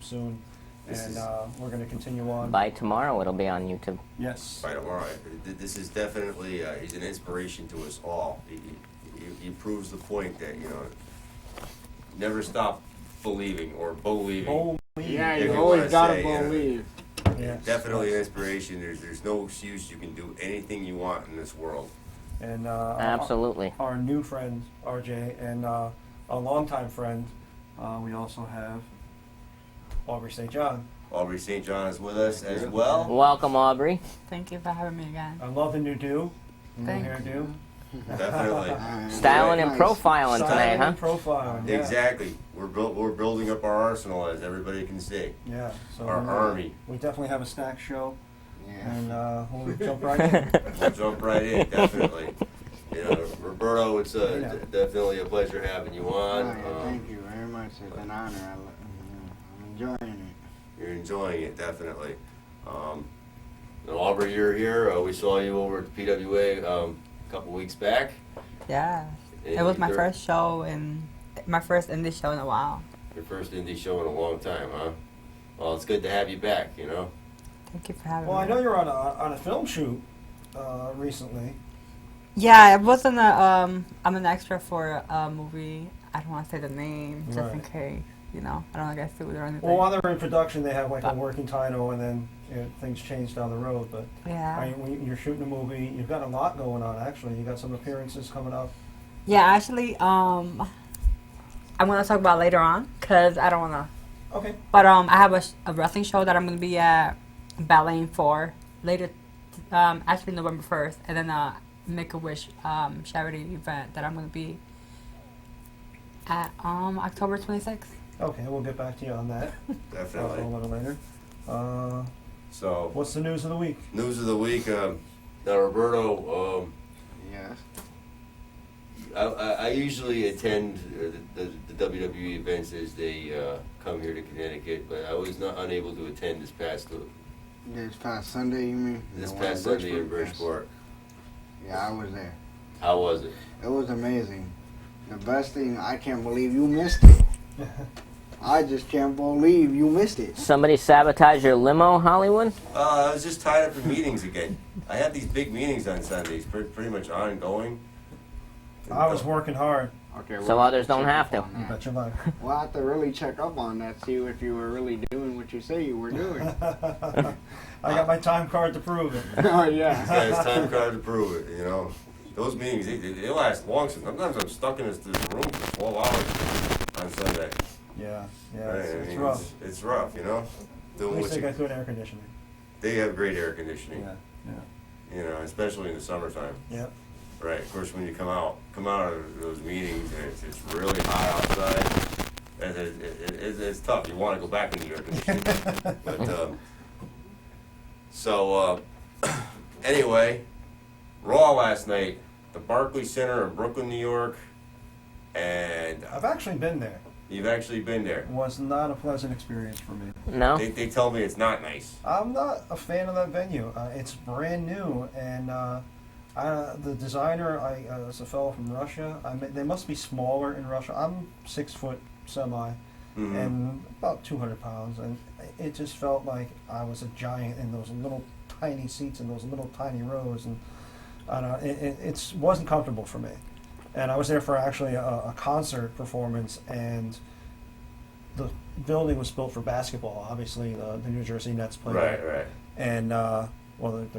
soon, and we're going to continue on. By tomorrow, it'll be on YouTube. Yes. By tomorrow. This is definitely, he's an inspiration to us all. He proves the point that, never stop believing or believing. Yeah, you always gotta believe. Yes. Definitely an inspiration. There's no excuse. You can do anything you want in this world. And Absolutely. Our new friend, RJ, and a longtime friend, we also have Aubrey St. John. Aubrey St. John is with us as well. Welcome, Aubrey. Thank you for having me again. I love the new do. New Thank hairdo. Definitely. Styling and profiling tonight, huh? Profiling, yeah. Exactly. We're building up our arsenal, as everybody can see. Yeah. So Our army. We definitely have a snack show. Yeah. And we'll jump right in. We'll jump right in, definitely. Roberto, it's definitely a pleasure having you on. Thank you very much. It's an honor. I'm enjoying it. You're enjoying it, definitely. Aubrey, you're here. We saw you over at the PWA a couple weeks back. Yeah. It was my first show and my first indie show in a while. Your first indie show in a long time, huh? Well, it's good to have you back, Thank you for having Well, me. I know you're on a film shoot recently. Yeah, it wasn't I'm an extra for a movie. I don't want to say the name just in case, I don't want to get sued or anything. Well, while they're in production, they have like a working title, and then things change down the road. But yeah. You're shooting a movie. You've got a lot going on, actually. You got some appearances coming up. Yeah, actually, I'm going to talk about later on because I don't want to. Okay. But I have a wrestling show that I'm going to be at balleting for later, actually November 1st, and then a Make-A-Wish charity event that I'm going to be at October 26th. Okay, we'll get back to you on that. Definitely. A little later. So, what's the news of the week? News of the week. Now, Roberto. Yes. I usually attend the WWE events as they come here to Connecticut, but I was not unable to attend this past Sunday, you mean? This past Sunday in Bridgeport. Yeah, I was there. How was it? It was amazing. The best thing, I can't believe you missed it. I just can't believe you missed it. Somebody sabotage your limo, Hollywood? I was just tied up in meetings again. I have these big meetings on Sundays, pretty much ongoing. I was working hard. Okay. So others don't have to. You bet your life. We'll have to really check up on that, see if you were really doing what you say you were doing. I got my time card to prove it. Oh, yeah. This guy's time card to prove it, Those meetings, they last long. Sometimes I'm stuck in this room for 12 hours on Sunday. Yeah, Right? it's rough. It's rough, At Doing least what they you, got good air conditioning. they have great air conditioning, Yeah. especially in the summertime. Yep. Right, of course, when you come out of those meetings and it's really hot outside, it's tough. You want to go back in the air conditioning. But, anyway, Raw last night, the Barclays Center in Brooklyn, New York, and I've actually been there. you've actually been there. It was not a pleasant experience for me. No? They tell me it's not nice. I'm not a fan of that venue. It's brand new, and the designer is a fellow from Russia. They must be smaller in Russia. I'm 6 foot semi, and about 200 pounds, and it just felt like I was a giant in those little tiny seats in those little tiny rows, and I don't know, it wasn't comfortable for me. And I was there for actually a concert performance, and the building was built for basketball. Obviously, the New Jersey Nets play there. Right. And they're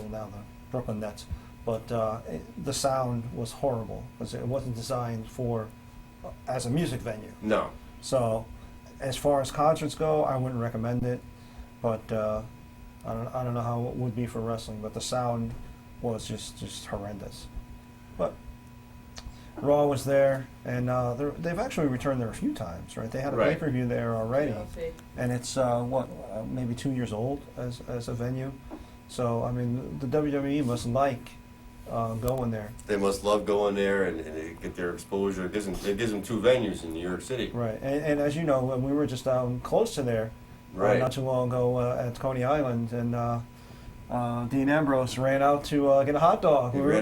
now the Brooklyn Nets. But the sound was horrible because it wasn't designed as a music venue. No. So, as far as concerts go, I wouldn't recommend it. But I don't know how it would be for wrestling. But the sound was just horrendous. But Raw was there, and they've actually returned there a few times, right? They had a pay-per-view there already, and it's maybe 2 years old as a venue. So I mean, the WWE must like going there. They must love going there and they get their exposure. It gives them two venues in New York City. Right, and as you know, we were just down close to there, not too long ago at Coney Island, and Dean Ambrose ran out to get a hot dog. We were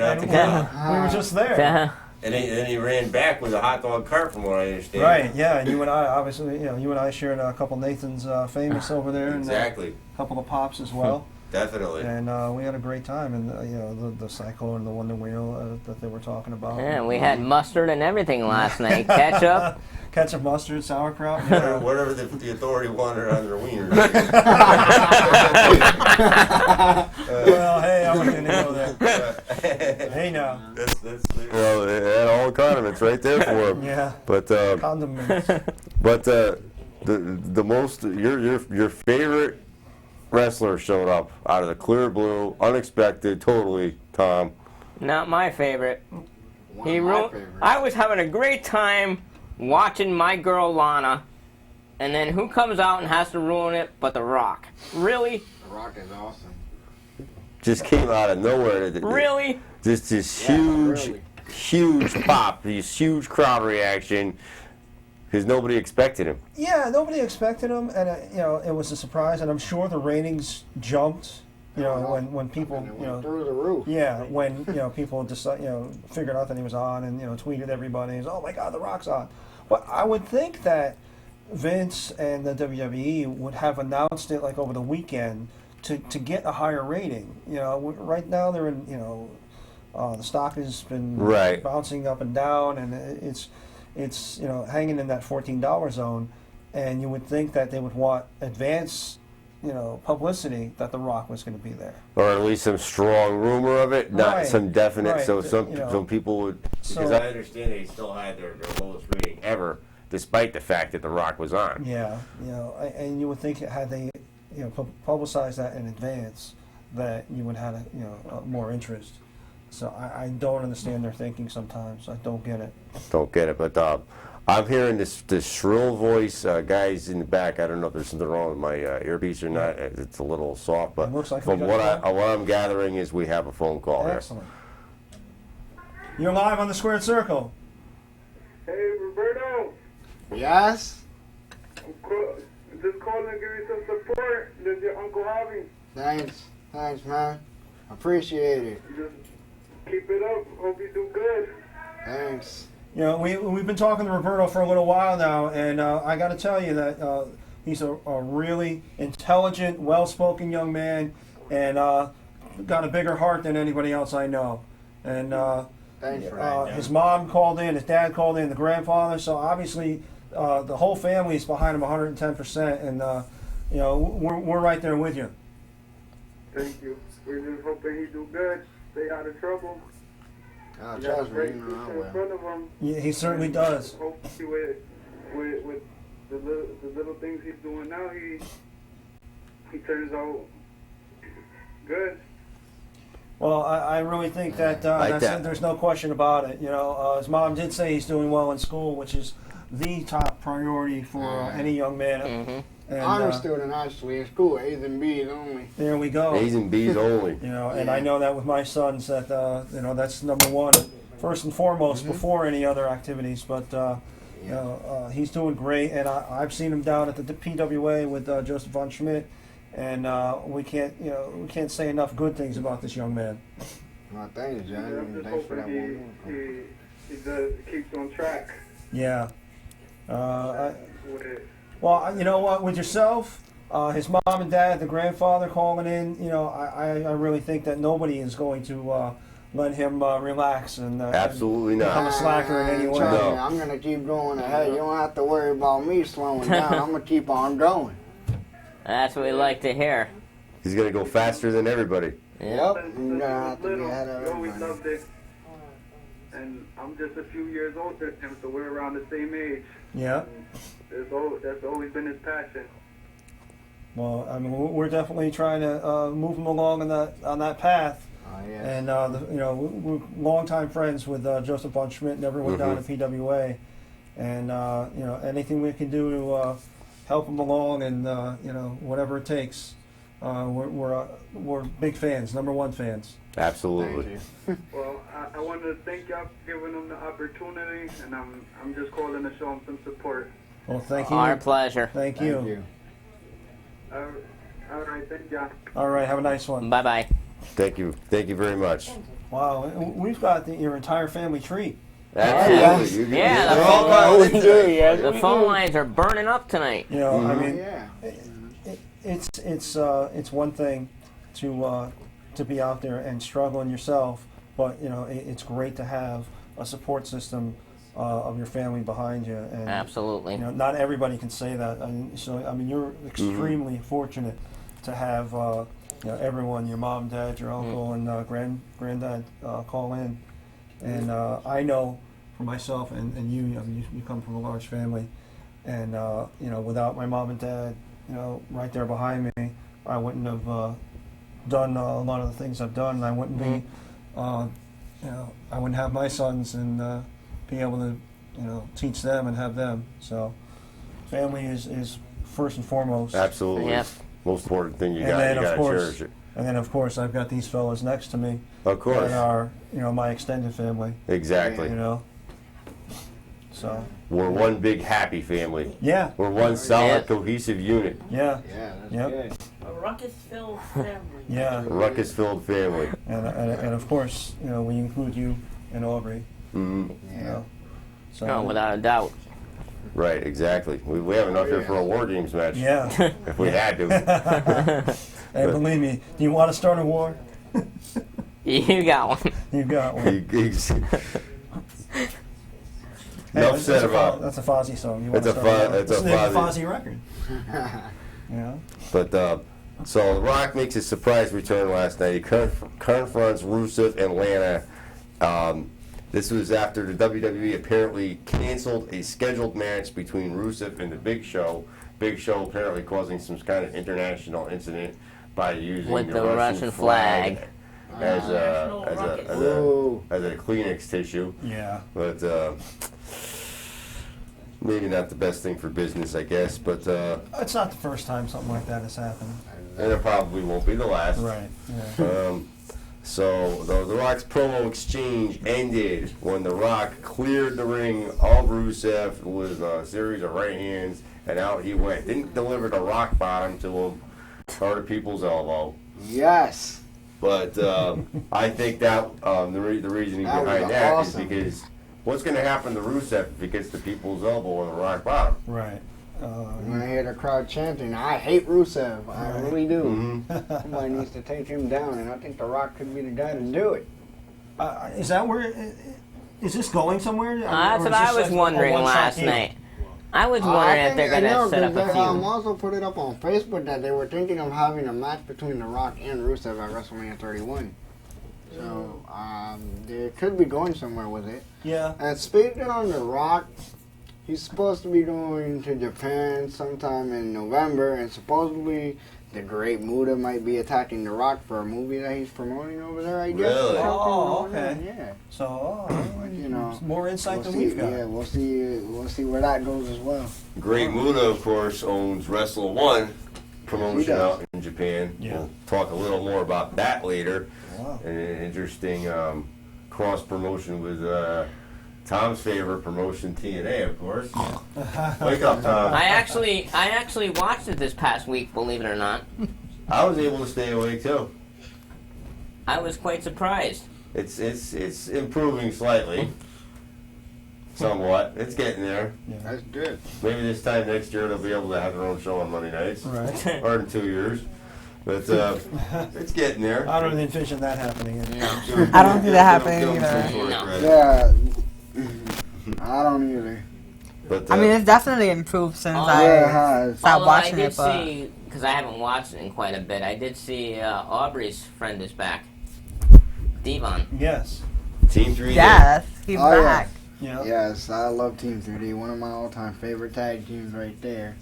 just there. And then he ran back with a hot dog cart, from what I understand. Right, yeah, and you and I, obviously, you and I shared a couple Nathan's Famous over there. Exactly. And a couple of Pops as well. Definitely. And we had a great time, and the Cyclone, the Wonder Wheel that they were talking about. Yeah, we had mustard and everything last night. Ketchup. Ketchup, mustard, sauerkraut. Whatever the authority wanted on their wieners. Well, hey, I wasn't going to go there. Hey, now. That's well, they had all the condiments right there for them. Yeah. But Condiments. but the most your favorite wrestler showed up out of the clear blue, unexpected, totally. Tom. Not my favorite. One of my favorites. I was having a great time watching my girl Lana, and then who comes out and has to ruin it but The Rock? Really? The Rock is awesome. Just came out of nowhere. Really? Just this Really. huge pop, this huge crowd reaction, because nobody expected him. Yeah, nobody expected him, and it was a surprise, and I'm sure the ratings jumped. When people, through the roof. yeah, when people just figured out that he was on, and tweeted everybody, oh my God, The Rock's on. But I would think that Vince and the WWE would have announced it like over the weekend to get a higher rating. Right now they're in the stock has been Right. bouncing up and down, and it's hanging in that $14 zone, and you would think that they would want advance publicity that The Rock was going to be there, Or at least some strong rumor of it, not Right, some definite. right, So some people would, So- because I understand they still had their lowest rating ever, despite the fact that The Rock was on. yeah, and you would think had they publicized that in advance that you would have more interest. So I don't understand their thinking sometimes. I don't get it. Don't get it, but I'm hearing this shrill voice, guys in the back. I don't know if there's something wrong with my earpiece or not. It's a little soft, but It looks like from we got what I'm gathering is we have a phone call here. Excellent. You're live on the Squared Circle. Hey, Roberto. Yes? Just calling to give you some support. This is your Uncle Javi. Thanks, man. Appreciate it. Just keep it up. Hope you do good. Thanks. We've been talking to Roberto for a little while now, and I got to tell you that he's a really intelligent, well-spoken young man, and got a bigger heart than anybody else I know. And Thanks for that. his mom called in, his dad called in, the grandfather. So obviously, the whole family is behind him 110%, and we're right there with you. Thank you. We're just hoping he do good. Stay out of trouble. Oh, You got a trust me, great you know I future in will. front of him. Yeah, he certainly does. Hopefully with the little things he's doing now, he turns out good. Well, I really think that, Like that. there's no question about it. His mom did say he's doing well in school, which is the top priority for any young man. Mm-hmm. And Honor student, actually, in school, A's and B's only. there we go. A's and B's only. And I know that with my sons that that's number one, first and foremost, before any other activities. But he's doing great, and I've seen him down at the PWA with Joseph von Schmidt, and we can't say enough good things about this young man. Well, thanks, John. I'm just Thanks for that hoping one. he does keeps on track Yeah. with it. Well, you know what? With yourself, his mom and dad, the grandfather calling in, I really think that nobody is going to let him relax and Absolutely become a not. slacker in any way. Trust No. me, I'm going to keep going ahead. You don't have to worry about me slowing down. I'm going to keep on going. That's what we like to hear. He's gonna go faster than everybody. Yep. Since You're going to he have was to be little, ahead of he always everybody. loved it. And I'm just a few years older than him, so we're around the same age. Yeah. That's always been his passion. Well, I mean, we're definitely trying to move him along on that path. Oh, yes. And we're longtime friends with Joseph von Schmidt. Never went down to PWA, and anything we can do to help him along, and whatever it takes. We're big fans, number one fans. Absolutely. Thank you. Well, I wanted to thank y'all for giving him the opportunity, and I'm just calling to show him some support. Well, thank you. Our pleasure. Thank Thank you. you. All right, thank y'all. All right, have a nice one. Bye-bye. Thank you very much. Wow, we've got your entire family tree. Absolutely. You can- Yeah, they're all calling in tonight. The phone lines are burning up tonight. You know, I mean, Yeah. it's one thing to be out there and struggling yourself, but you know, it's great to have a support system of your family behind you. And Absolutely. you know, not everybody can say that. So I mean, you're extremely fortunate to have you know, everyone, your mom, dad, your uncle, and granddad call in. And I know for myself and you, I mean, you come from a large family, and you know, without my mom and dad, you know, right there behind me, I wouldn't have done a lot of the things I've done, and I wouldn't be, you know, I wouldn't have my sons and be able to, you know, teach them and have them. So, family is first and foremost. Absolutely. Yep. Most important thing you And got. then, You of got to course- cherish it. And then, of course, I've got these fellas next to me Of course. that are, you know, my extended family. Exactly. You know. So. We're one big happy family. Yeah. We're one solid, Yeah. cohesive unit. Yeah. Yeah, that's Yep. good. A ruckus-filled family. Yeah. Ruckus-filled family. And of course, you know, we include you and Aubrey. Hmm. You Yeah. know. So. No, without a doubt. Right, exactly. We have enough here for a War Games match. Yeah. If we had to. And believe me, do you want to start a war? You got one. You got one. Enough said about. That's a Fozzy song. You It's want to a start Fo- it's This a is the Fozzy. Fozzy record. You know. But so The Rock makes his surprise return last night. He confronts Rusev and Lana. This was after the WWE apparently canceled a scheduled match between Rusev and the Big Show. Big Show apparently causing some kind of international incident by using With the the Russian Russian flag flag. as National rocket. as a Kleenex tissue. Yeah. But maybe not the best thing for business, I guess. But It's not the first time something like that has happened. and it probably won't be the last. Right. Yeah. So the Rock's promo exchange ended when The Rock cleared the ring of Rusev with a series of right hands, and out he went. Didn't deliver the rock bottom to him, or the people's elbow. Yes. But I think that the reasoning That was behind that awesome. is because what's going to happen to Rusev if he gets the people's elbow on the rock bottom? Right. When I hear the crowd chanting, I hate Rusev. I really do. Mm-hmm. Somebody needs to take him down, and I think The Rock could be the guy to do it. Is that where? Is this going somewhere? That's Or what is I this was like a wondering one-shot last deal? night. I was wondering if they're going to set up a They feud. also put it up on Facebook that they were thinking of having a match between The Rock and Rusev at WrestleMania 31. So they could be going somewhere with it. Yeah. And speaking on The Rock, he's supposed to be going to Japan sometime in November, and supposedly the Great Muta might be attacking The Rock for a movie that he's promoting over there, I guess. Really? Oh, Something going on, okay. Yeah. So, You know, more insight We'll than see, we've got. yeah, we'll see where that goes as well. Great Muta, of course, owns Wrestle One He promotion does. out in Japan. Yeah. We'll talk a little more about that later. Wow. And an interesting cross promotion with Tom's favorite promotion, TNA, of course. Wake up, Tom. I actually watched it this past week, believe it or not. I was able to stay awake too. I was quite surprised. It's improving slightly, somewhat. It's getting there. That's good. Maybe this time next year they'll be able to have their own show on Monday nights, Right. or in 2 years. But it's getting there. I don't envision that happening. I don't see that happening Give 'em some either. sort of No. credit. Yeah, I don't either. But I mean, it's definitely improved since Oh, Yeah, it I has. stopped Although I watching did it, but see, because I haven't watched it in quite a bit, I did see Aubrey's friend is back. Devon. Yes. Team 3D. yes, he's Oh, yeah. back. Yeah. Yes, I love Team 3D. One of my all-time favorite tag teams right there.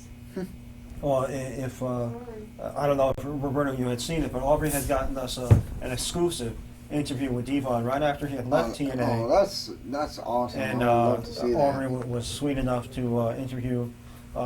Well, if I don't know if Roberto you had seen it, but Aubrey had gotten us an exclusive interview with Devon right after he had left TNA. Oh, that's awesome. And I would love to see Aubrey that. was sweet enough to interview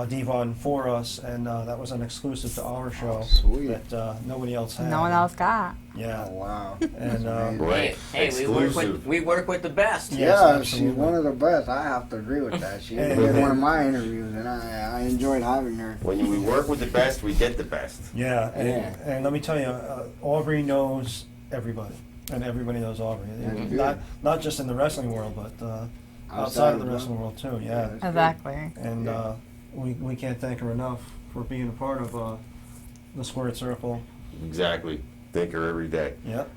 Devon for us, and that was an exclusive to our show Sweet. that nobody else had. No one else got. Yeah. Oh, wow. And Right. Hey, Exclusive. we work with the best. Yes, Yeah, absolutely. she's one of the best. I have to agree with that. She And- did one of my interviews, and I enjoyed having her. When we work with the best, we get the best. Yeah, and, Yeah. and let me tell you, Aubrey knows everybody, and everybody knows Aubrey. That's good. Not just in the wrestling world, but outside of the wrestling world too. Yeah, Exactly. and we can't thank her enough for being a part of the Squared Circle. Exactly. Thank her every day. Yep.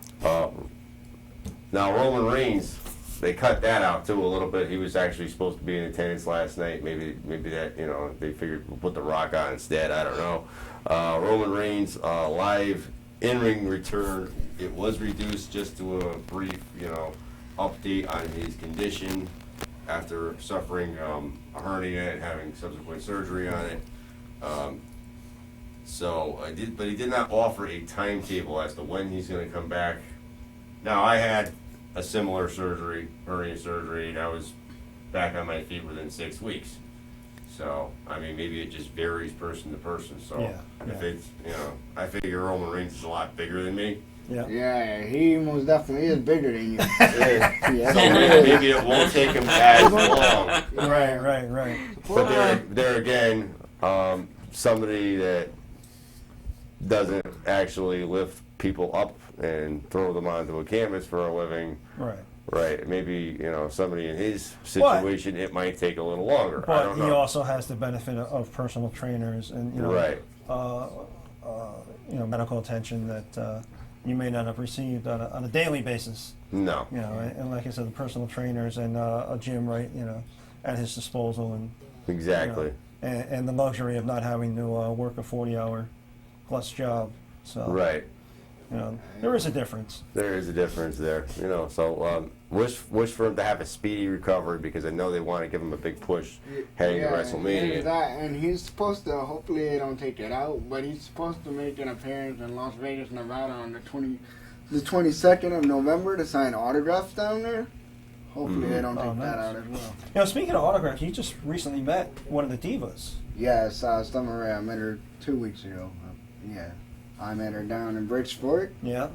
Now Roman Reigns, they cut that out too a little bit. He was actually supposed to be in attendance last night. Maybe that they figured we'll put The Rock on instead. I don't know. Roman Reigns live in-ring return. It was reduced just to a brief update on his condition after suffering a hernia and having subsequent surgery on it. But he did not offer a timetable as to when he's going to come back. Now, I had a similar hernia surgery, and I was back on my feet within 6 weeks. So, I mean, maybe it just varies person to person. So, if it's, I figure Roman Reigns is a lot bigger than me. Yeah. Yeah, he most definitely is bigger than you. So maybe it won't take him as long. Right. But there again, somebody that doesn't actually lift people up and throw them onto a canvas for a living. Right. Maybe, somebody in his situation, it might take a little longer. I don't know. He also has the benefit of personal trainers and, medical attention that you may not have received on a daily basis. No. And like I said, the personal trainers and a gym at his disposal. And exactly. And the luxury of not having to work a 40-hour plus job. So. Right. There is a difference. There is a difference there, So wish for him to have a speedy recovery because I know they want to give him a big push heading to WrestleMania. And he's supposed to. Hopefully, they don't take it out, but he's supposed to make an appearance in Las Vegas, Nevada, on the 22nd of November to sign autographs down there. Hopefully, they don't take that out as well. Speaking of autographs, you just recently met one of the divas. Yes, Summer Rae. I met her 2 weeks ago. I met her down in Bridgeport. Yeah.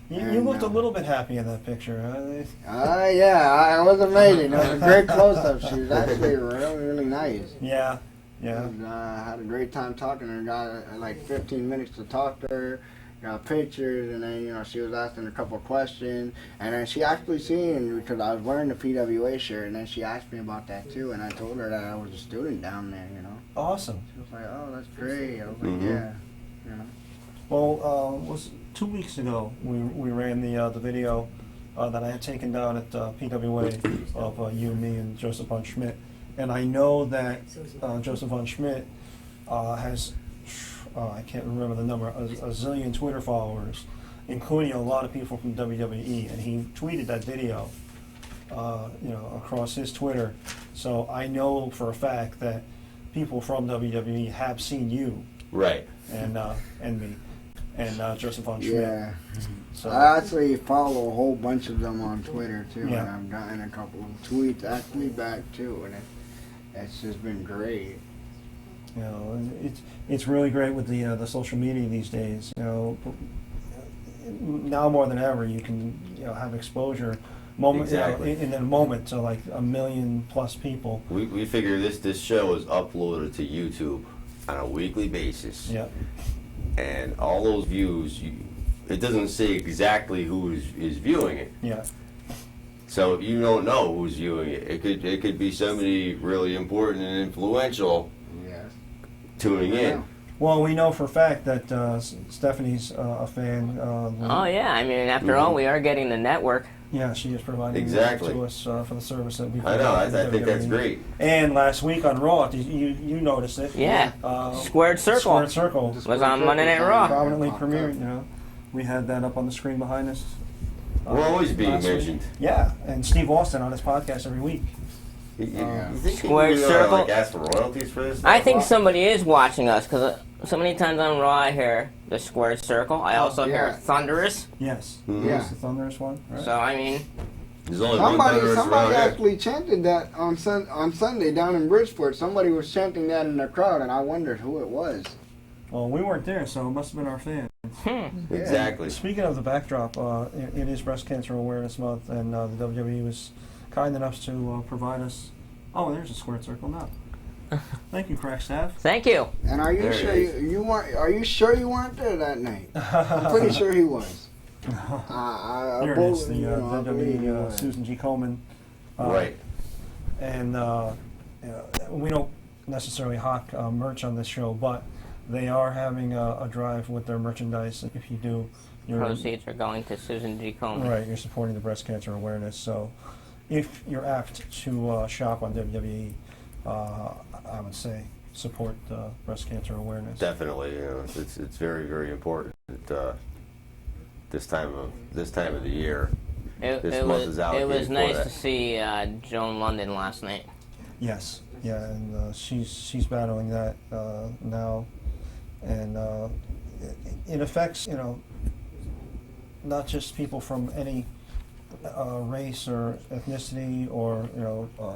You looked a little bit happy in that picture. It was amazing. It was a great close-up. She was actually really nice. Yeah. And, I had a great time talking to her. Got like 15 minutes to talk to her. Got pictures, and then she was asking a couple of questions, and then she actually seen because I was wearing the PWA shirt, and then she asked me about that too, and I told her that I was a student down there. Awesome. She was like, "Oh, that's great." I was like, "Yeah." Well, was 2 weeks ago we ran the video that I had taken down at PWA of you, me, and Joseph von Schmidt, and I know that Joseph von Schmidt has I can't remember the number, a zillion Twitter followers, including a lot of people from WWE, and he tweeted that video, across his Twitter. So I know for a fact that people from WWE have seen you, right, and me, and Joseph von Schmidt. Yeah. So I actually follow a whole bunch of them on Twitter too, Yeah. and I've gotten a couple of tweets actually back too, and it's just been great. It's really great with the social media these days. Now more than ever, you can have exposure in a moment to like 1 million plus people. We figure this show is uploaded to YouTube on a weekly basis. Yeah. And all those views, it doesn't say exactly who is viewing it. Yeah. So you don't know who's viewing it. It could be somebody really important and influential. Yes. Tuning in. Well, we know for a fact that Stephanie's a fan. Oh yeah, I mean, after all, we are getting the network. Yeah, she is providing Exactly. to us for the service that we. I know. I think that's great. And last week on Raw, you noticed it. Yeah. Squared Circle. Squared Circle Was on Monday Night Raw. prominently premiered. We had that up on the screen behind us. We're always being last week. mentioned. Yeah, and Steve Austin on his podcast every week. You think Squared people Circle. like ask for royalties for this? I think somebody is watching us because so many times on Raw I hear the Squared Circle. I also hear Thunderous. Yes. Mhm. Yes, the Thunderous one. Right. So I mean, There's only one Thunderous Somebody around here. actually chanted that on Sunday down in Bridgeport. Somebody was chanting that in the crowd, and I wondered who it was. Well, we weren't there, so it must have been our fans. Exactly. Speaking of the backdrop, it is Breast Cancer Awareness Month, and the WWE was kind enough to provide us. Oh, there's a Squared Circle now. Thank you, crack staff. thank you. And are you There sure it you weren't? Are you sure you weren't there that night? I'm pretty sure he was. There it is, the WWE Susan G. Komen. Right. and we don't necessarily hawk merch on this show, but they are having a drive with their merchandise. If you do, Proceeds are going to Susan G. Komen. right. You're supporting the breast cancer awareness. So, if you're apt to shop on WWE, I would say support breast cancer awareness. Definitely, it's very, very important this time of the year. This month is It allocated was for nice that. to see Joan London last night. Yes, yeah, and she's battling that now, and it affects not just people from any race or ethnicity or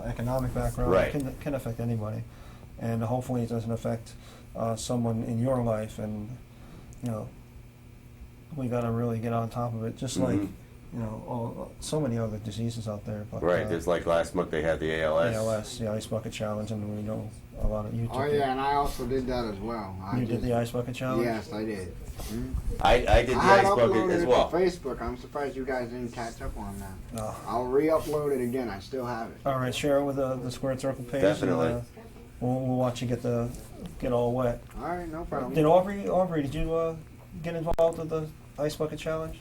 economic background. Right. It can affect anybody, and hopefully it doesn't affect someone in your life. And we got to really get on top of it, just like so many other diseases out there. But, Right, just like last month they had the ALS. ALS, the Ice Bucket Challenge, and we know a lot of you took Oh it. yeah, and I also did that as well. You did the Ice Bucket Challenge? Yes, I did. I did the I had ice bucket uploaded as it well. to Facebook. I'm surprised you guys didn't catch up on that. No. I'll re-upload it again. I still have it. All right, share it with the Squared Circle page. Definitely. And, we'll watch you get all wet. All right, no problem. Did Aubrey, did you get involved with the Ice Bucket Challenge?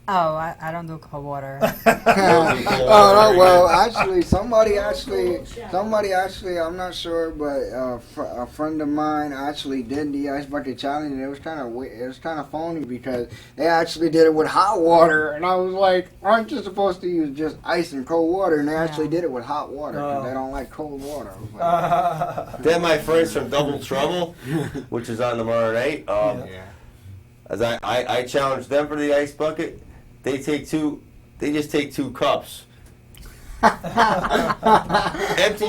Oh, I don't do cold water. Oh no! Well, somebody actually, I'm not sure, but a friend of mine actually did the ice bucket challenge, and it was kind of phony because they actually did it with hot water, and I was like, aren't you supposed to use just ice and cold water? And they actually did it with hot water because they don't like cold water. I was like, Then my friends from Double Trouble, which is on tomorrow night, as I challenged them for the ice bucket. They just take 2 cups. Empty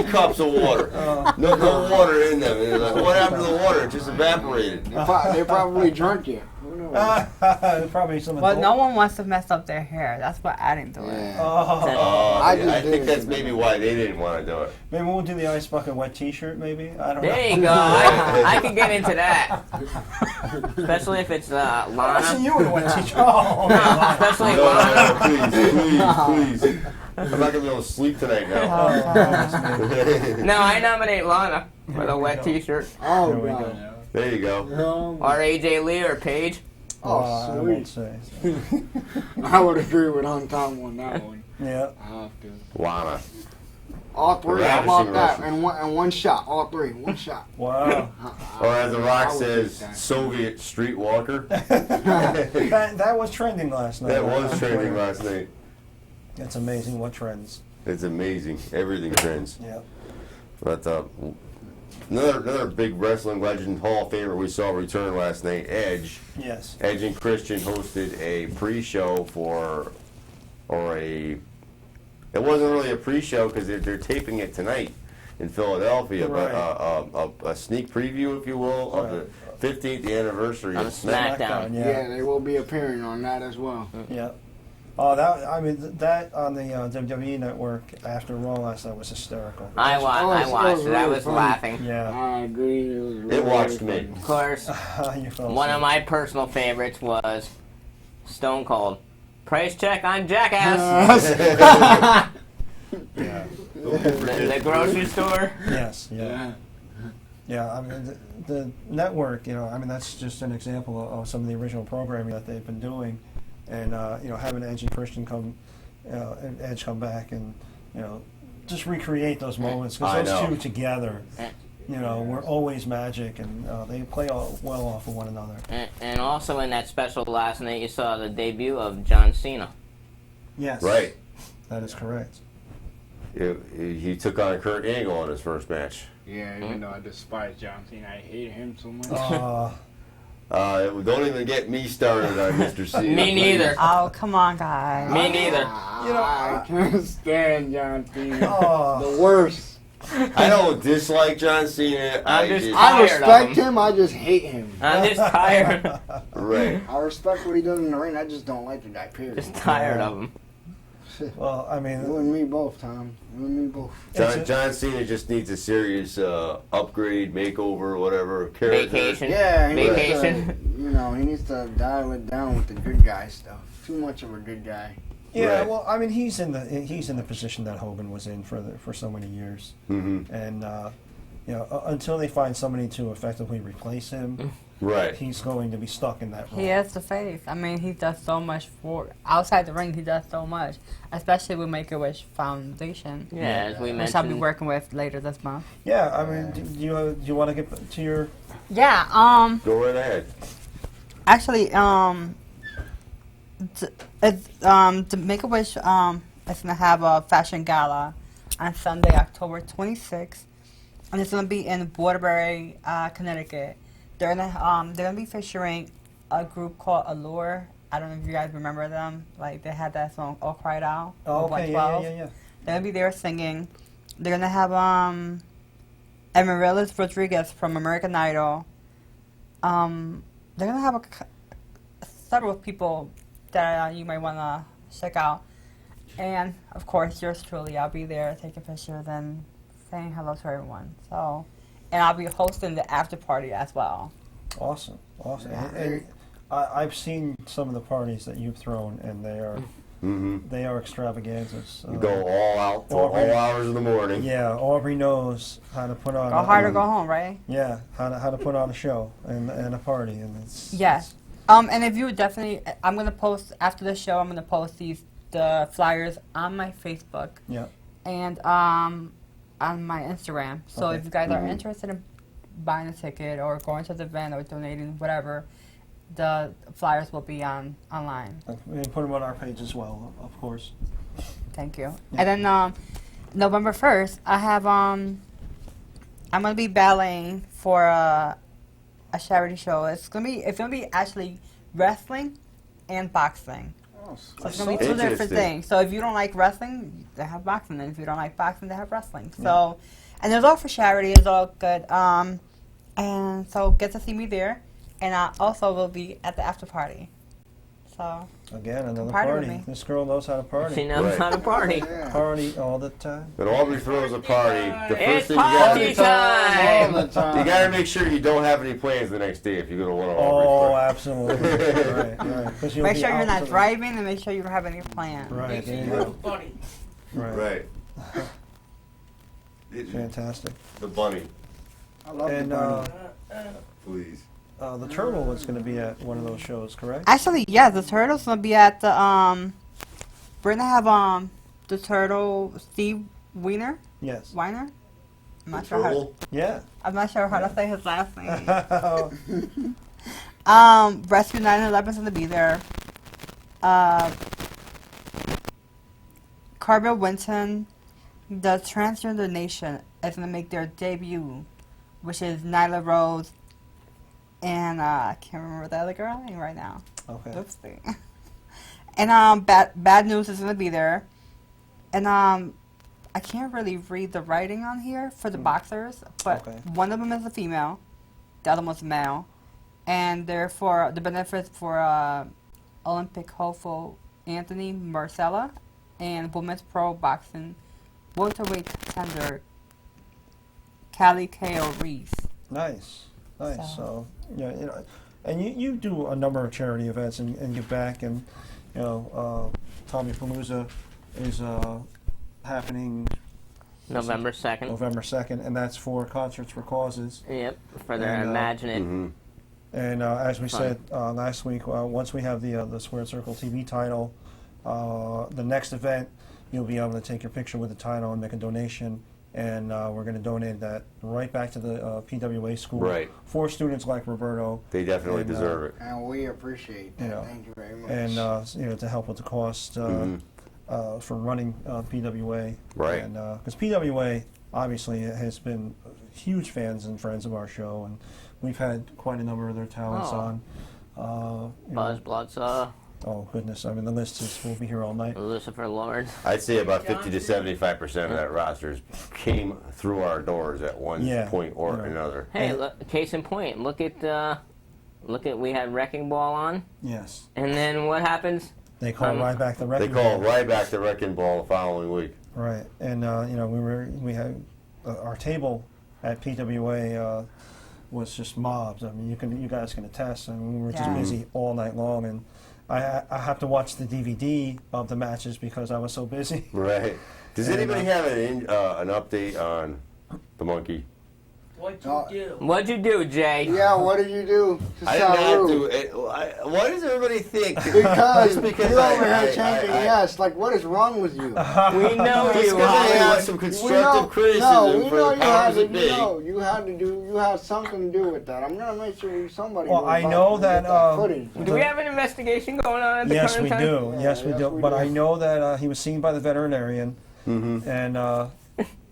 cups of water. No water in them. And they're like, what happened to the water? It just evaporated. they probably drunk it. Who knows? Probably some But adult- no one wants to mess up their hair. That's what adding to it. Yeah. I think that's maybe why they didn't want to do it. Maybe we'll do the Ice Bucket wet T-shirt. Maybe I don't know. There you go. I can get into that. Especially if it's I see Lana. you in a wet T-shirt. Oh, okay, Lana. Especially Lana. No, please. I'm not going to be able to sleep tonight now. No, I nominate Lana for the wet T-shirt. Oh There we God. go. There you go. Or AJ Lee or Paige. Oh, I sweet. won't say. I would agree with Tom on that one. Yeah. I have to. Lana. All 3. How about Ravishing that? Russian. And one shot. All 3. One shot. Wow. Or as The Rock I would says, take that. Soviet streetwalker. that was trending last night. That was trending last night. It's amazing what trends. It's amazing. Everything trends. Yeah. But another big wrestling legend, Hall of Famer we saw return last night, Edge. Yes. Edge and Christian hosted a pre-show it wasn't really a pre-show because they're taping it tonight in Philadelphia, Right. but a sneak preview, if you will, of the 15th anniversary On of SmackDown. Yeah, they will be appearing on that as well. Yeah. Oh, that on the WWE network after Raw last night was hysterical. I watched it. I really was funny. laughing. Yeah. I agree. It was really, It watched really me. Of course, You fell one of asleep. my personal favorites was Stone Cold. Price check on Jackass. Yeah. the grocery store. Yes. Yeah. Yeah. Yeah. I mean, the network. That's just an example of some of the original programming that they've been doing, and having Edge and Christian Edge come back and just recreate those moments I because those know. two together. Were always magic, and they play well off of one another. And also in that special last night, you saw the debut of John Cena. Yes. Right. That is correct. He took on Kurt Angle in his first match. Yeah, even though I despise John Cena, I hate him so much. Don't even get me started on Mr. Cena. Me neither. Oh, come on, guys. Me neither. I can't stand John Cena. Oh. The worst. I don't dislike John Cena. I'm just I tired respect of him. him. I just hate him. I'm just tired. Right. I respect what he does in the ring. I just don't like the guy. Period. Just tired of him. Well, I mean, You and me both, Tom. You and me both. John Cena just needs a serious upgrade, makeover, whatever. Character. Vacation. Yeah, he Vacation. Needs to, he needs to dial it down with the good guy stuff. Too much of a good guy. Yeah, Right. well, I mean, he's in the position that Hogan was in for so many years, and until they find somebody to effectively replace him, Right. he's going to be stuck in that role. He has the face. I mean, he does so much for outside the ring. He does so much, especially with Make-A-Wish Foundation, Yeah, as we which I'll be mentioned. working with later this month. Yeah, I mean, do you want to get to your? Yeah. Go right ahead. Actually, the Make-A-Wish is gonna have a fashion gala on Sunday, October 26th, and it's gonna be in Waterbury, Connecticut. They're gonna be featuring a group called Allure. I don't know if you guys remember them. Like, they had that song "All Cried Out." Oh, with okay, 112. yeah. They're gonna be there singing. They're gonna have Amaryllis Rodriguez from American Idol. They're gonna have several people that you might wanna check out, and of course yours truly. I'll be there taking pictures and saying hello to everyone. So, and I'll be hosting the after party as well. Awesome. And I've seen some of the parties that you've thrown, and they are extravaganzas. Go all out till Aubrey. all hours of the morning. Yeah, Aubrey knows how to put on. Go hard or go home, right? Yeah, how to put on a show and a party, and it's Yes. And if you would definitely, I'm gonna post after the show. I'm gonna post the flyers on my Facebook Yeah. and on my Instagram. So Okay. if you guys are interested in buying a ticket or going to the event or donating, whatever, the flyers will be online. We can put them on our page as well, of course. Thank you. Yeah. And then November 1st, I have I'm gonna be balleting for a charity show. It's gonna be actually wrestling and boxing. So it's gonna be two different Interesting. things. So if you don't like wrestling, they have boxing. And if you don't like boxing, they have wrestling. So, and it's all for charity. It's all good. And so get to see me there. And I also will be at the after party. So Again, another Party with party. me. This girl knows how to She party. knows Right. how to party. Party all the time. When Aubrey throws a party, the first It's thing you gotta party do, time! All the time. you gotta make sure you don't have any plans the next day if you go to one of Oh, Aubrey's absolutely. right. 'Cause you'll make be sure you're out not to the- driving and make sure you don't have any plans. Right. Make There sure you you have a go. buddy. Right. Right. Fantastic. The bunny, I love And the bunny. please. the turtle is going to be at one of those shows, correct? Actually, yeah, the turtle's gonna be at the we're gonna have the turtle Steve Weiner. Yes. Weiner. I'm The not sure how. turtle. Yeah. I'm not sure how to say his last name. Oh, Rescue 911's gonna be there. Carver Winton, the Transgender Nation, is gonna make their debut, which is Nyla Rose and I can't remember the other girl name right now. okay. Oopsie. And Bad News is gonna be there. And I can't really read the writing on here for the boxers, but Okay. one of them is a female, the other one's a male, and they're for the benefits for Olympic hopeful Anthony Marcella and women's pro boxing welterweight contender Callie Ko Reese. Nice. So- So, and you do a number of charity events and give back, and Tommy Palooza is happening November 2nd. November 2nd, and that's for Concerts for Causes. Yep, for their And, Imagine It. Mm-hmm. And as we Fun. said last week, once we have the Squared Circle TV title, the next event, you'll be able to take your picture with the title and make a donation. And we're going to donate that right back to the PWA school Right. for students like Roberto. They definitely And, deserve it. And we appreciate that. Yeah. Thank you very much. And to help with the cost for running PWA. Right. And because PWA obviously has been huge fans and friends of our show, and we've had quite a number of their talents Oh. on. Buzz Bloodsaw, Oh goodness! I mean, the list is. We'll be here all night. Lucifer Lord. I'd say about 50 to 75% of that roster came through our doors at one Yeah. point or Yeah. another. Hey, And- look, case in point, look at we had Wrecking Ball on, Yes. and then what happens? They call right back the They record. call right back to Wrecking Ball the following week. Right, and we had our table at PWA was just mobs. I mean, you guys can attest. I mean, we were just Yeah. busy all night long, and I have to watch the DVD of the matches because I was so busy. Right. Does And, anybody have an update on the monkey? What'd No. you do? What'd you do, Jay? Yeah, what did you do to I didn't have Saru? to. Why does everybody think? Because Just you over here chanting yes. Like, what is wrong with you? We know Just you, because I Holly. want some constructive criticism no, we for know the you powers had to. that be. You had something to do with that. I'm gonna make sure somebody. Well, goes I back know and that, get that footage. Do we have an investigation going on at the Yes, current we time? do. Yes, we yes, do. we But do. I know that he was seen by the veterinarian, Mm-hmm. and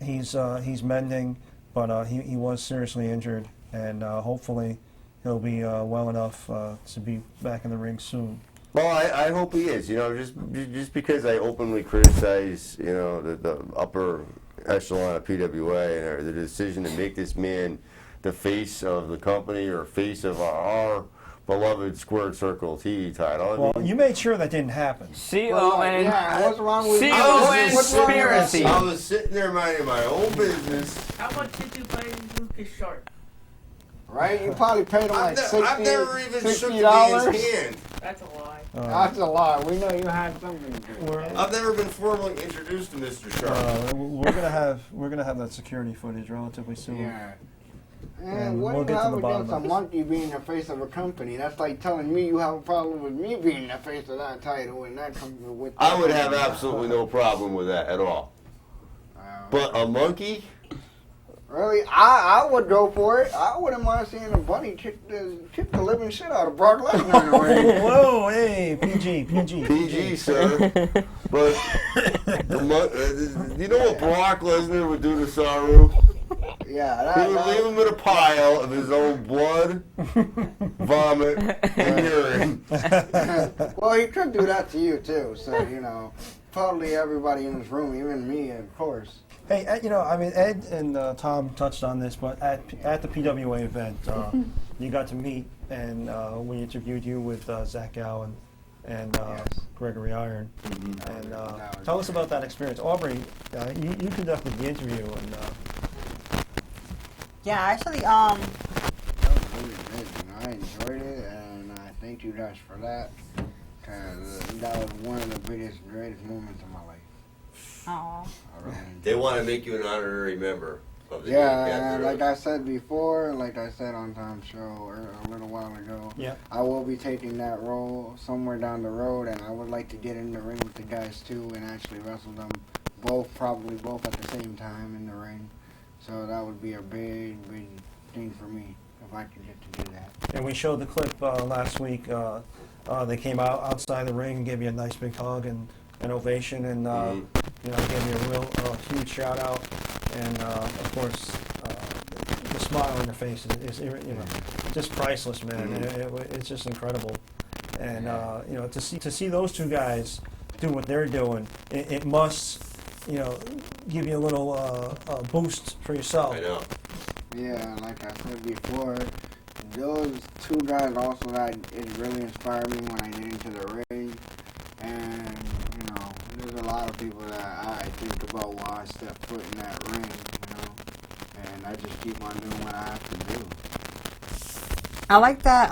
he's mending, but he was seriously injured, and hopefully he'll be well enough to be back in the ring soon. Well, I hope he is. You know, just because I openly criticize, you know, the upper echelon of PWA and the decision to make this man the face of the company or face of our beloved Squared Circle TV title. I Well, mean, you made sure that didn't happen. C-O-N. Yeah, what's wrong with you? C-O-N What's wrong with conspiracy. I was sitting there minding my own business. How much did you pay Lucas Sharp? Right? You probably paid him like I've never even shook the $60. man's hand. That's a lie. That's a lie. We know you had something to do with We're, that. I've never been formally introduced to Mr. Sharp. we're gonna have that security footage relatively soon. Yeah. And And what we'll do you get to have the bottom against a of this. monkey being the face of a company? That's like telling me you have a problem with me being the face of that title and that company with. I would have absolutely no problem with that at all. But a monkey? Really, I would go for it. I wouldn't mind seeing a bunny kick the living shit out of Brock Lesnar in the ring. Whoa, hey, PG. PG, sir. But you know what Brock Lesnar would do to Saru? Yeah, He would leave him in a pile of his own blood, vomit, and urine. Well, he could do that to you too. So you know, probably everybody in this room, even me, of course. Hey, Ed, you know, I mean, Ed and Tom touched on this, but at the PWA event, you got to meet, and we interviewed you with Zach Gowen and Yes. Gregory Iron. Mm-hmm. And That was tell us about that experience. Aubrey, you conducted the interview, and Yeah, actually, That was really good. You know, I enjoyed it, and I thank you guys for that. Cause that was one of the biggest, greatest moments of my life. oh, I really enjoyed They want to make you an honorary member of the Yeah, Captain and Road. like I said before, like I said on Tom's show a little while ago, yeah. I will be taking that role somewhere down the road, and I would like to get in the ring with the guys too and actually wrestle them probably both at the same time in the ring. So that would be a big thing for me if I could get to do that. And we showed the clip last week. They came out outside the ring and gave you a nice big hug and an ovation, and you know, gave you a real huge shout out. And of course, the smile on their face is you know, just priceless, man. It's just incredible. And you know, to see those two guys do what they're doing, it must, you know, give you a little boost for yourself. I know. Yeah, like I said before, those two guys also that it really inspired me when I get into the ring. And, you know, there's a lot of people that I think about while I step foot in that ring, you know. And I just keep on doing what I have to do. I like that.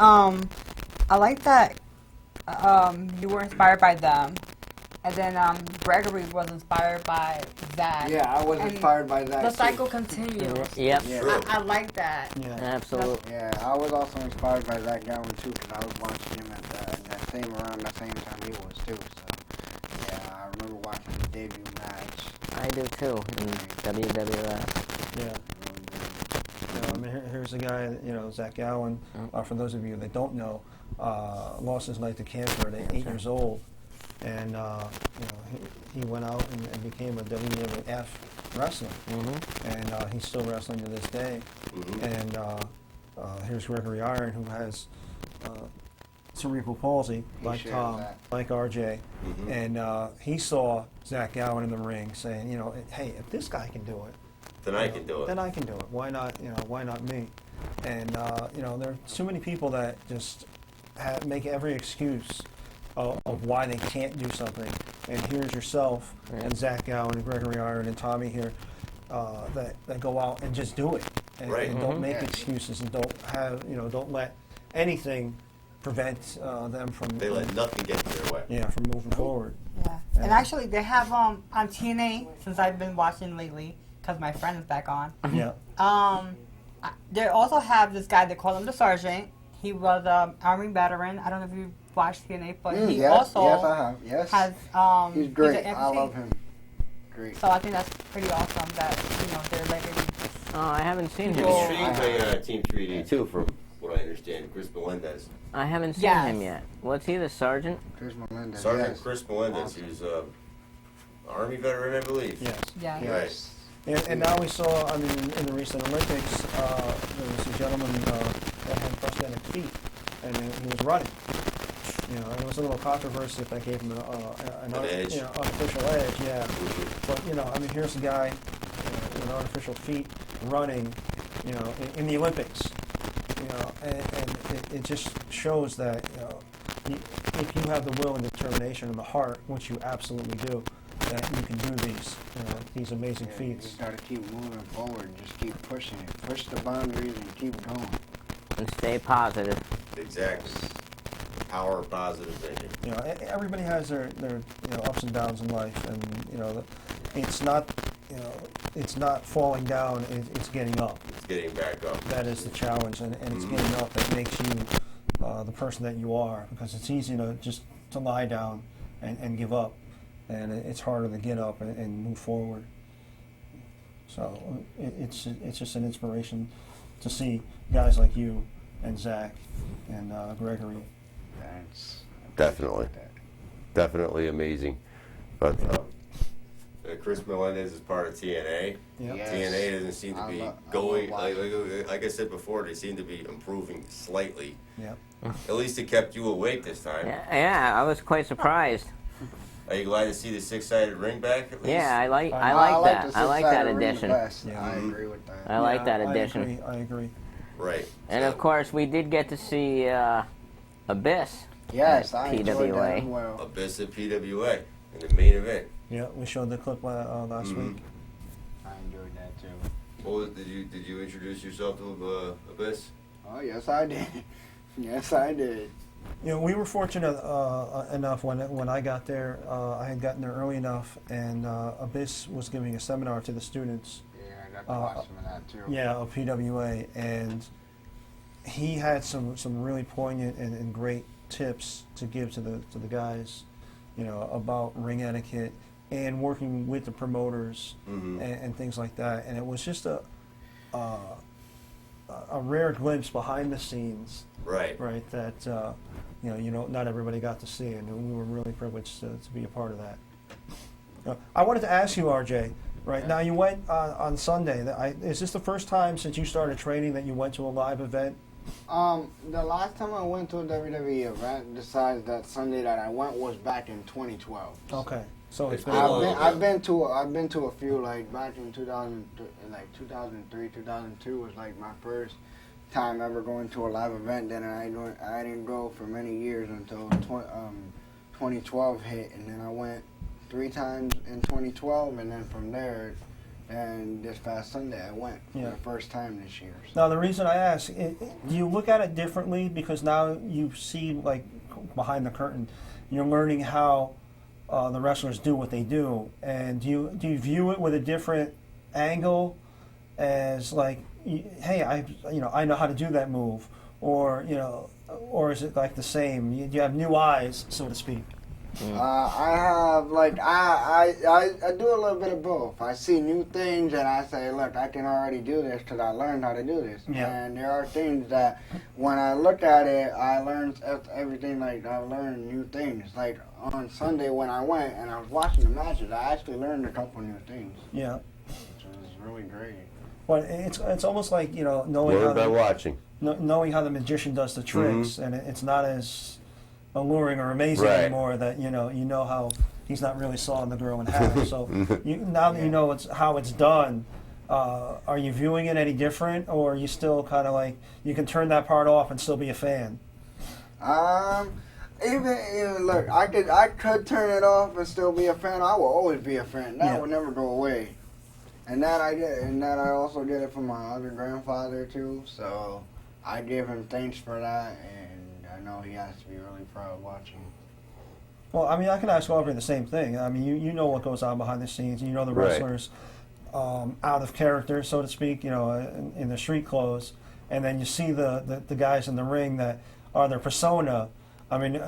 You were inspired by them, and then Gregory was inspired by that. Yeah, I was And inspired by that. The too. cycle continues. Yep. Yeah. True. I like that. Yeah. Absolutely. Yeah, I was also inspired by Zach Gowen too, because I was watching him around the same time he was too. So, yeah, I remember watching the debut match. I do too in WWF. Yeah. You know, I mean, here's a guy, you know, Zach Gowen. For those of you that don't know, lost his life to cancer at 8 years old, and you know, he went out and became a WWF wrestler, and he's still wrestling to this day. And here's Gregory Iron, who has cerebral palsy, like shares Tom, that. like RJ, and he saw Zach Gowen in the ring, saying, you know, hey, if this guy can do it, Then I can do it. then I can do it. Why not? You know, why not me? And you know, there are too many people that just make every excuse of why they can't do something. And here's yourself and Zach Gowen and Gregory Iron and Tommy here that go out and just do it and, Right. and don't make Yeah. excuses and don't have, you know, don't let anything prevent them from They let nothing get in their way. from moving forward. Yeah. And actually, they have on TNA since I've been watching lately because my friend is back on. Yeah. They also have this guy. They call him the Sergeant. He was an Army veteran. I don't know if you watched TNA, but he also yes, I have. Yes, has. he's great. an I amputee. love him. Great. So I think that's pretty awesome that they're letting. Oh, I haven't seen He him. was Yet. trained by Team 3D too, from what I understand. Chris Melendez, I haven't seen Yes. him yet. What's he, the sergeant? Chris Melendez. Sergeant yes. Chris Melendez. Awesome. He was Army veteran, I believe. Yes. Yeah. Yes. And now we saw, I mean, in the recent Olympics, there was a gentleman that had prosthetic feet, and he was running. You know, and there was a little controversy if that gave him an edge. artificial edge, yeah. But, you know, I mean, here's a guy with artificial feet running, you know, in the Olympics. You know, and it just shows that, you know, if you have the will and determination and the heart, which you absolutely do, that you can do these amazing You feats. just gotta keep moving forward. Just keep pushing it. Push the boundaries and keep going. And stay positive. Exactly. Power of positive thinking. You know, everybody has their ups and downs in life, and you know, it's not falling down. It's getting up. It's getting back up. That is the challenge, and it's getting up that makes you the person that you are. Because it's easy to lie down and give up, and it's harder to get up and move forward. So it's just an inspiration to see guys like you and Zach and Gregory. That's Definitely amazing. But Chris Melendez is part of TNA. Yeah. Yes. TNA doesn't seem to be I going, love like I said before, they seem to be improving slightly. Yeah. At least it kept you awake this time. Yeah, I was quite surprised. Are you glad to see the six-sided ring back at least? Yeah, I like the that. I like that six-sided ring the addition. best. Yeah. I agree with that. I like that addition. I agree. Right. And of course, we did get to see Abyss. Yes, I enjoyed that PWA. as well. Abyss at PWA in the main event. Yeah, we showed the clip last week. I enjoyed that too. What was, did you introduce yourself to Abyss? Oh yes, I did. Yes, I did. You know, we were fortunate enough when I got there. I had gotten there early enough, and Abyss was giving a seminar to the students. Yeah, I got to watch some of that too. Yeah, of PWA, and he had some really poignant and great tips to give to the guys, you know, about ring etiquette and working with the promoters and things like that. And it was just a rare glimpse behind the scenes. Right. Right, that not everybody got to see, and we were really privileged to be a part of that. I wanted to ask you, RJ. Right now, you went on Sunday. Is this the first time since you started training that you went to a live event? The last time I went to a WWE event, besides that Sunday that I went, was back in 2012. Okay, so it's been. I've been to a few, like back in 2003, 2002 was like my first time ever going to a live event. Then I didn't go for many years until 2012 hit, and then I went 3 times in 2012, and then from there, and this past Sunday I went for the first time this year. So. Now the reason I ask, do you look at it differently because now you see like behind the curtain, you're learning how the wrestlers do what they do, and do you view it with a different angle, as like, hey, I know how to do that move, or is it like the same? Do you have new eyes, so to speak? I have I do a little bit of both. I see new things and I say, look, I can already do this because I learned how to do this. Yeah. And there are things that when I look at it, I learned everything. Like I learned new things. Like on Sunday when I went and I was watching the matches, I actually learned a couple new things. Yeah. Which was really great. But it's almost like knowing Learn by watching. Knowing how the magician does the tricks, and it's not as alluring or amazing anymore. That you know how he's not really sawing the girl in half. So now that you know how it's done, are you viewing it any different, or are you still kind of like you can turn that part off and still be a fan? Even look, I could turn it off and still be a fan. I will always be a fan. That will never go away. And that I did, and that I also did it for my other grandfather too. So I give him thanks for that, and I know he has to be really proud watching. Well, I mean, I can ask Aubrey the same thing. I mean, you know what goes on behind the scenes. You know the Right. wrestlers out of character, so to speak, you know, in their street clothes. And then you see the guys in the ring that are their persona. I mean,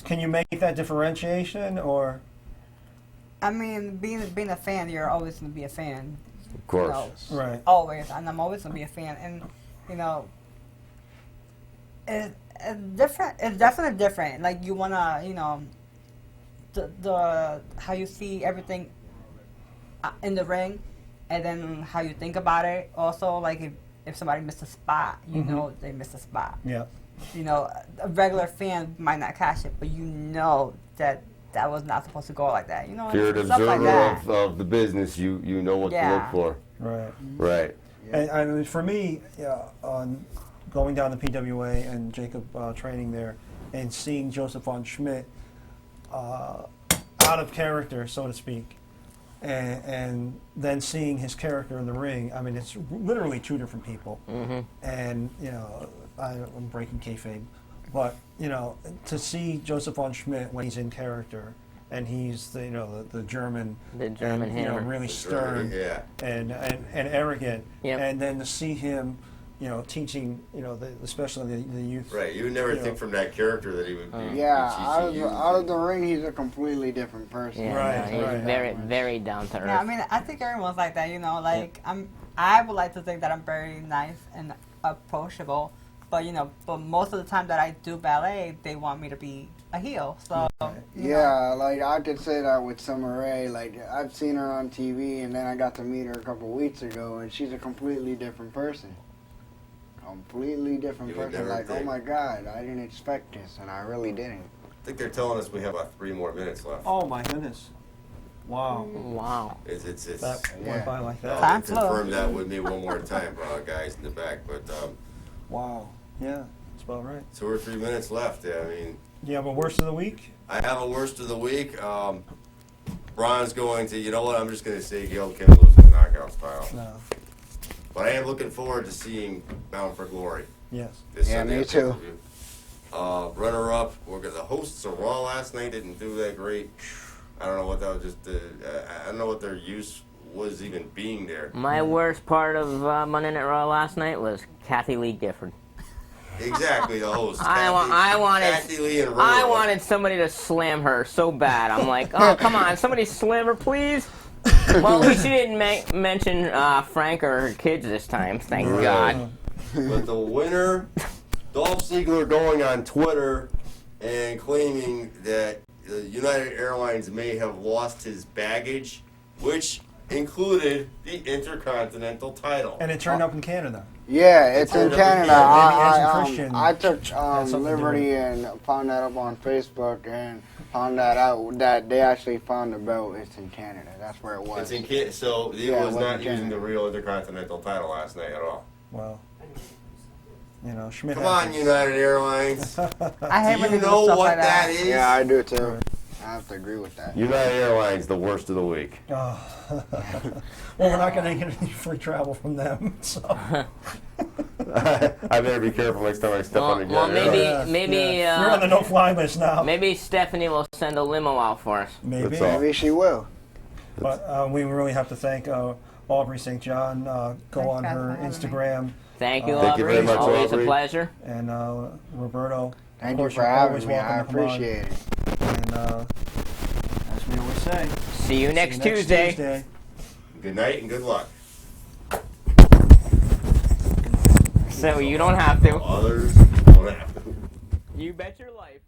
can you make that differentiation, or? I mean, being a fan, you're always going to be a fan. Of course. You know, Right. always, and I'm always going to be a fan. And, you know, it's different. It's definitely different. Like, you want to, you know, the how you see everything in the ring, and then how you think about it. Also, like, if somebody missed a spot, you know they missed a spot. Yeah. You know, a regular fan might not catch it, but you know that was not supposed to go like that. You know, If you're an stuff like that. observer of the business, you know what to look Yeah. for. Right. Right. And I mean, for me, on going down the PWA and Jacob training there, and seeing Joseph von Schmidt out of character, so to speak, and then seeing his character in the ring, I mean, it's literally two different people. Mm-hmm. And, you know, I'm breaking kayfabe, but, you know, to see Joseph von Schmidt when he's in character, and he's the, you know, the German, The German you know, hammer. really stern Yeah. and arrogant, Yep. and then to see him, you know, teaching, you know, especially the youth. Right. You would never Yeah. think from that character that he would be Yeah, teaching out of the ring, he's a completely different person. Yeah, Right, no, he's right. very, very down to earth. Yeah, I mean, I think everyone's like that. You know, like I would like to think that I'm very nice and approachable, but you know, but most of the time that I do ballet, they want me to be a heel. So you know. Yeah, like I could say that with Summer Rae. Like I've seen her on TV, and then I got to meet her a couple weeks ago, and she's a completely different person. Completely different You would person. never Like, oh think. my God, I didn't expect this, and I really didn't. I think they're telling us we have about 3 more minutes left. Oh my goodness! Wow, Wow. It's that Yeah. went by like that. Time confirm flew. that with me one more time, guys in the back. But Wow, yeah, that's about right. 2 or 3 minutes left. I mean, Do you have a worst of the week? I have a worst of the week. Braun's going to, you know what? I'm just going to say Gail Kim losing the knockout style. No. But I am looking forward to seeing Bound for Glory. Yes. This Yeah, Sunday me on too. pay-per-view. Runner-up, the hosts of Raw last night didn't do that great. I don't know what that was just. I don't know what their use was even being there. My worst part of Monday Night Raw last night was Kathy Lee Gifford. Exactly, the host. I Kathy Lee and I Runner-up. wanted somebody to slam her so bad. I'm like, oh, come on, somebody slam her, please. Well, at least she didn't mention Frank or her kids this time. Thank Right. God. But the winner, Dolph Ziggler, going on Twitter and claiming that United Airlines may have lost his baggage, which included the Intercontinental title. And it turned up in Canada. Yeah, it's in Maybe Canada. as a Christian, I took something to do liberty and found that up on Facebook and found that out that they actually found the belt. It's in Canada. That's where it was. It's in so he Yeah, was it not wasn't using Canada. the real Intercontinental title last night at all. Well, you know, Schmidt. Come on, United Airlines. I hate Do when you they do know stuff what like that that. is? Yeah, I do too. I have to agree with that. United Airlines, the worst of the week. Oh. Well, we're not going to get any free travel from them, so. I better be careful next time I step on the Well, gas. maybe You're on the no-fly list now. maybe Stephanie will send a limo out for us. Maybe. That's all. Maybe she will. But we really have to thank Aubrey St. John. Go Thanks, on guys, her for having me. Instagram. Thank you, Thank you Aubrey. very much, Always Aubrey. a pleasure. And Roberto. Thank of you course, for you're having always me. welcome I to come on. appreciate it. And as we always say, See you next see you Tuesday. Good night and good luck. So you don't have to. Others don't have to. You bet your life.